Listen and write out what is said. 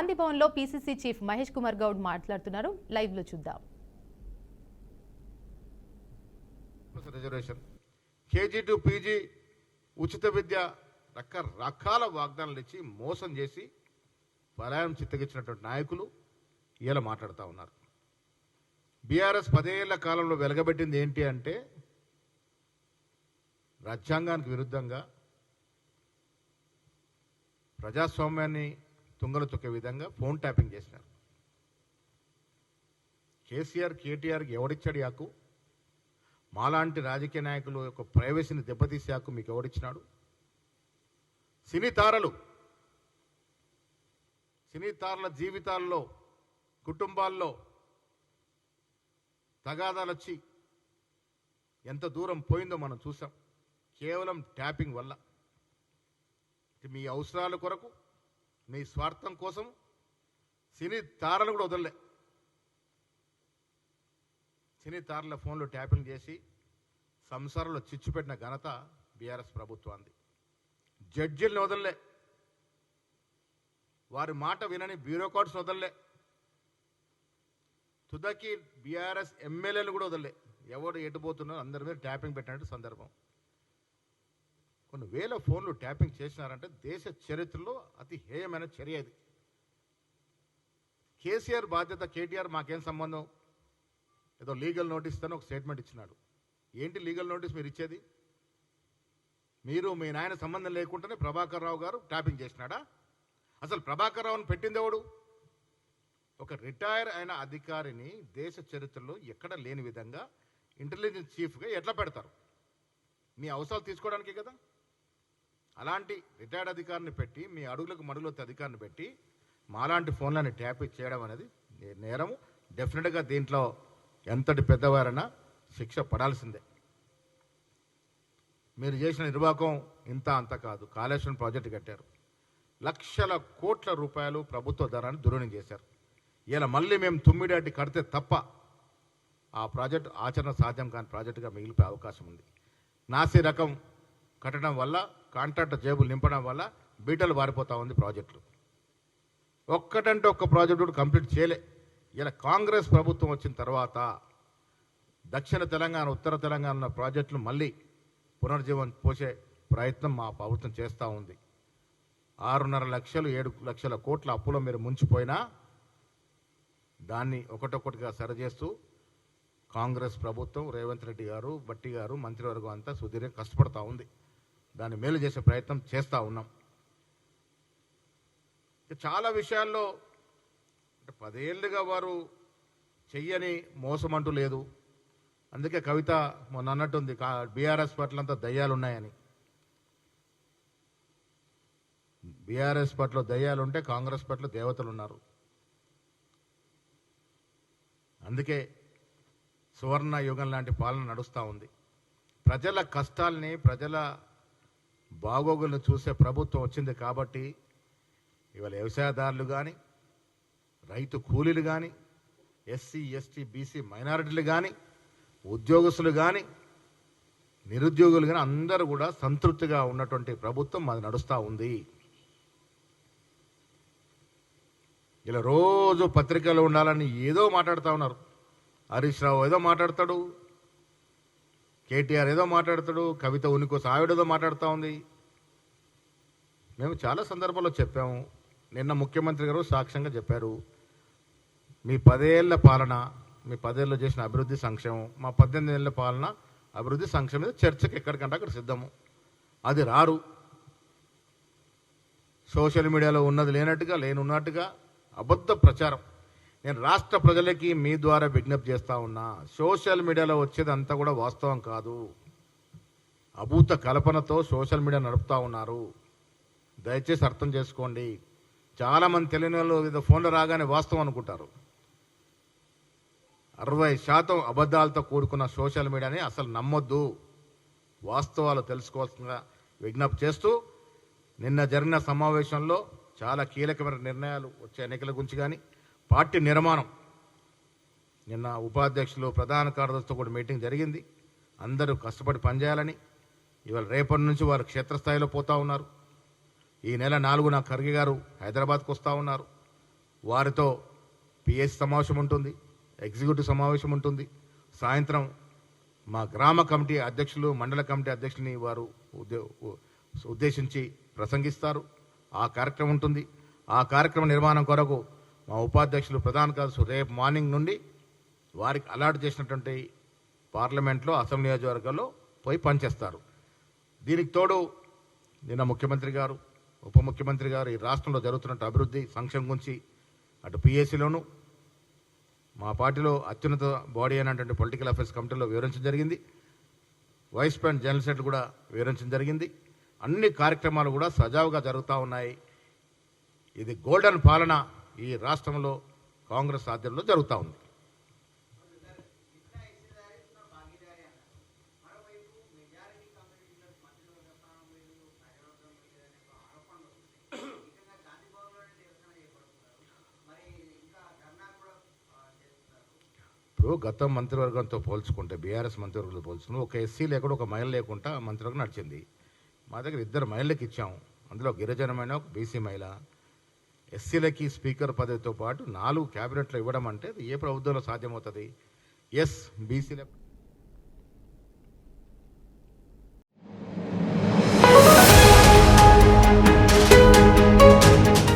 గాంధీ భవన్లో PCC chief Mahesh Kumar Goud మాట్లాడుతున్నారు. Live లో చూద్దాం. రిజర్వేషన్, కేజీ టు పీజీ ఉచిత విద్య, రకరకాల వాగ్దానాలు ఇచ్చి మోసం చేసి పలాయం చిత్తగించినటువంటి నాయకులు ఇలా మాట్లాడుతూ ఉన్నారు. బీఆర్ఎస్ 10 ఏళ్ల కాలంలో వెలగబెట్టింది ఏంటి అంటే రాజ్యాంగానికి విరుద్ధంగా ప్రజాస్వామ్యాన్ని తుంగలు తొక్కే విధంగా ఫోన్ ట్యాపింగ్ చేసినారు. కేసీఆర్ కేటీఆర్కి ఎవడిచ్చాడు యాకు? మాలాంటి రాజకీయ నాయకులు యొక్క ప్రైవసీని దెబ్బతీసే హక్కు మీకు ఎవడిచ్చినాడు? సినీ తారల జీవితాల్లో, కుటుంబాల్లో తగాదాలు వచ్చి ఎంత దూరం పోయిందో మనం చూసాం. కేవలం ట్యాపింగ్ వల్ల. మీ అవసరాల కొరకు, మీ స్వార్థం కోసం సినీ తారలు కూడా వదలలే. సినీ తారల ఫోన్లో ట్యాపింగ్ చేసి సంసారంలో చిచ్చుపెట్టిన ఘనత బీఆర్ఎస్ ప్రభుత్వాన్ని. జడ్జిల్ని వదలలే, వారి మాట వినని బ్యూరోక్రాట్స్ వదలలే, తుదకి బీఆర్ఎస్ ఎమ్మెల్యేలు కూడా వదలలే. ఎవడు ఎటుపోతున్నారో అందరి మీద ట్యాపింగ్ పెట్టినట్టు సందర్భం. కొన్ని వేల ఫోన్లు ట్యాపింగ్ చేసినారంటే దేశ చరిత్రలో అతి హేయమైన చర్య ఇది. కేసీఆర్ బాధ్యత, కేటీఆర్ మాకేం సంబంధం? ఏదో లీగల్ నోటీస్ అని ఒక స్టేట్మెంట్ ఇచ్చినాడు. ఏంటి లీగల్ నోటీస్ మీరు ఇచ్చేది? మీరు మీ నాయన సంబంధం లేకుండానే ప్రభాకర్ రావు గారు ట్యాపింగ్ చేసినాడా? అసలు ప్రభాకర్ రావుని పెట్టింది ఎవడు? ఒక రిటైర్ అయిన అధికారిని దేశ చరిత్రలో ఎక్కడ లేని విధంగా ఇంటెలిజెన్స్ చీఫ్గా ఎట్లా పెడతారు? మీ అవసరాలు తీసుకోవడానికే కదా. అలాంటి రిటైర్డ్ అధికారిని పెట్టి, మీ అడుగులకు మడుగులొత్తే అధికారిని పెట్టి మాలాంటి ఫోన్లని ట్యాప్ చేయడం అనేది నేరము. డెఫినెట్గా దీంట్లో ఎంతటి పెద్దవారైనా శిక్ష పడాల్సిందే. మీరు చేసిన నిర్వాహకం ఇంత అంత కాదు. కాళేశ్వరం ప్రాజెక్టు కట్టారు, లక్షల కోట్ల రూపాయలు ప్రభుత్వ ధనాన్ని దుర్వినియోగం చేశారు. ఇలా మళ్ళీ మేము తుమ్మిడాటి కడితే తప్ప ఆ ప్రాజెక్టు ఆచరణ సాధ్యం కాని ప్రాజెక్టుగా మిగిలిపోయే అవకాశం ఉంది. నాసి రకం కట్టడం వల్ల, కాంట్రాక్టర్ జేబులు నింపడం వల్ల బీటలు వారిపోతూ ఉంది ప్రాజెక్టులు. ఒక్కటంటే ఒక్క ప్రాజెక్టు కూడా కంప్లీట్ చేయలే. ఇలా కాంగ్రెస్ ప్రభుత్వం వచ్చిన తర్వాత దక్షిణ తెలంగాణ, ఉత్తర తెలంగాణ ఉన్న ప్రాజెక్టులు మళ్ళీ పునర్జీవం పోసే ప్రయత్నం మా ప్రభుత్వం చేస్తూ ఉంది. 6.5 లక్షలు 7 లక్షల కోట్ల అప్పులో మీరు ముంచిపోయినా దాన్ని ఒకటొక్కటిగా సరిచేస్తూ కాంగ్రెస్ ప్రభుత్వం, రేవంత్ రెడ్డి గారు, బట్టి గారు, మంత్రివర్గం అంతా సుదీర్ఘంగా కష్టపడతా ఉంది. దాన్ని మేలు చేసే ప్రయత్నం చేస్తూ ఉన్నాం. చాలా విషయాల్లో 10 ఏళ్ళుగా వారు చెయ్యని మోసం అంటూ లేదు. అందుకే కవిత మొన్న అన్నట్టుంది బీఆర్ఎస్ పట్ల అంతా దయ్యాలు ఉన్నాయని. బీఆర్ఎస్ పట్ల దయ్యాలుంటే కాంగ్రెస్ పట్ల దేవతలు ఉన్నారు. అందుకే సువర్ణ యుగం లాంటి పాలన నడుస్తూ ఉంది. ప్రజల కష్టాలని, ప్రజల బాగోగులను చూసే ప్రభుత్వం వచ్చింది కాబట్టి ఇవాళ వ్యవసాయదారులు కానీ, రైతు కూలీలు కానీ, ఎస్సీ ఎస్టీ బీసీ మైనారిటీలు కానీ, ఉద్యోగస్తులు కానీ, నిరుద్యోగులు కానీ అందరూ కూడా సంతృప్తిగా ఉన్నటువంటి ప్రభుత్వం అది నడుస్తూ ఉంది. ఇలా రోజు పత్రికలో ఉండాలని ఏదో మాట్లాడుతూ ఉన్నారు. హరీష్ రావు ఏదో మాట్లాడతాడు, కేటీఆర్ ఏదో మాట్లాడతాడు, కవిత ఉనికోసం ఆవిడేదో మాట్లాడుతూ ఉంది. మేము చాలా సందర్భాల్లో చెప్పాము. నిన్న ముఖ్యమంత్రి గారు సాక్ష్యంగా చెప్పారు, మీ 10 ఏళ్ల పాలన, మీ 10 ఏళ్ళు చేసిన అభివృద్ధి సంక్షేమం, మా 18 ఏళ్ల పాలన అభివృద్ధి సంక్షేమం మీద చర్చకి ఎక్కడికంటే అక్కడ సిద్ధము. అది రారు. సోషల్ మీడియాలో ఉన్నది లేనట్టుగా, లేనున్నట్టుగా అబద్ధ ప్రచారం. నేను రాష్ట్ర ప్రజలకి మీ ద్వారా విజ్ఞప్తి చేస్తూ ఉన్నా, సోషల్ మీడియాలో వచ్చేది అంతా కూడా వాస్తవం కాదు. అభూత కల్పనతో సోషల్ మీడియా నడుపుతూ ఉన్నారు. దయచేసి అర్థం చేసుకోండి. చాలామంది తెలియని వాళ్ళు ఏదో ఫోన్లో రాగానే వాస్తవం అనుకుంటారు. 60% అబద్ధాలతో కూడుకున్న సోషల్ మీడియాని అసలు నమ్మొద్దు. వాస్తవాలు తెలుసుకోవాల్సిన విజ్ఞప్తి చేస్తూ, నిన్న జరిగిన సమావేశంలో చాలా కీలకమైన నిర్ణయాలు వచ్చే ఎన్నికల గురించి కానీ, పార్టీ నిర్మాణం, నిన్న ఉపాధ్యక్షులు, ప్రధాన కార్యదర్శితో కూడా మీటింగ్ జరిగింది. అందరూ కష్టపడి పనిచేయాలని. ఇవాళ రేపటి నుంచి వారు క్షేత్రస్థాయిలో పోతూ ఉన్నారు. ఈ నెల 4న ఖర్గే గారు హైదరాబాద్కు వస్తూ ఉన్నారు. వారితో పిఎస్ సమావేశం ఉంటుంది, ఎగ్జిక్యూటివ్ సమావేశం ఉంటుంది. సాయంత్రం మా గ్రామ కమిటీ అధ్యక్షులు, మండల కమిటీ అధ్యక్షులని వారు ఉద్దేశించి ప్రసంగిస్తారు. ఆ కార్యక్రమం ఉంటుంది. ఆ కార్యక్రమ నిర్వహణ కొరకు మా ఉపాధ్యక్షులు, ప్రధాన కార్యదర్శులు రేపు మార్నింగ్ నుండి వారికి అలాట్ చేసినటువంటి పార్లమెంట్లో, అసెంబ్లీ నియోజకవర్గాల్లో పోయి పనిచేస్తారు. దీనికి తోడు నిన్న ముఖ్యమంత్రి గారు, ఉప ముఖ్యమంత్రి గారు ఈ రాష్ట్రంలో జరుగుతున్న అభివృద్ధి సంక్షేమం గురించి అటు పిఎస్సిలోను మా పార్టీలో అత్యున్నత బాడీ అయినటువంటి పొలిటికల్ అఫైర్స్ కమిటీలో వివరించడం జరిగింది. వైస్ ప్రెసిడెంట్ జనరల్ సెక్రటరీ కూడా వివరించడం జరిగింది. అన్ని కార్యక్రమాలు కూడా సజావుగా జరుగుతూ ఉన్నాయి. ఇది గోల్డెన్ పాలన ఈ రాష్ట్రంలో కాంగ్రెస్ ఆధ్వర్యంలో జరుగుతూ ఉంది. ఇప్పుడు గత మంత్రివర్గంతో పోల్చుకుంటే, బీఆర్ఎస్ మంత్రివర్గంతో పోల్చుకుంటే ఒక ఎస్సీ లేకుండా, ఒక మహిళ లేకుండా మంత్రివర్గం నడిచింది. మా దగ్గర 2 మహిళలకు ఇచ్చాం. అందులో గిరిజనమైన ఒక బీసీ మహిళ. ఎస్సీలకి స్పీకర్ పదవితో పాటు 4 క్యాబినెట్లో ఇవ్వడం అంటే ఏ ప్రభుత్వంలో సాధ్యమవుతుంది? ఎస్, బీసీలకు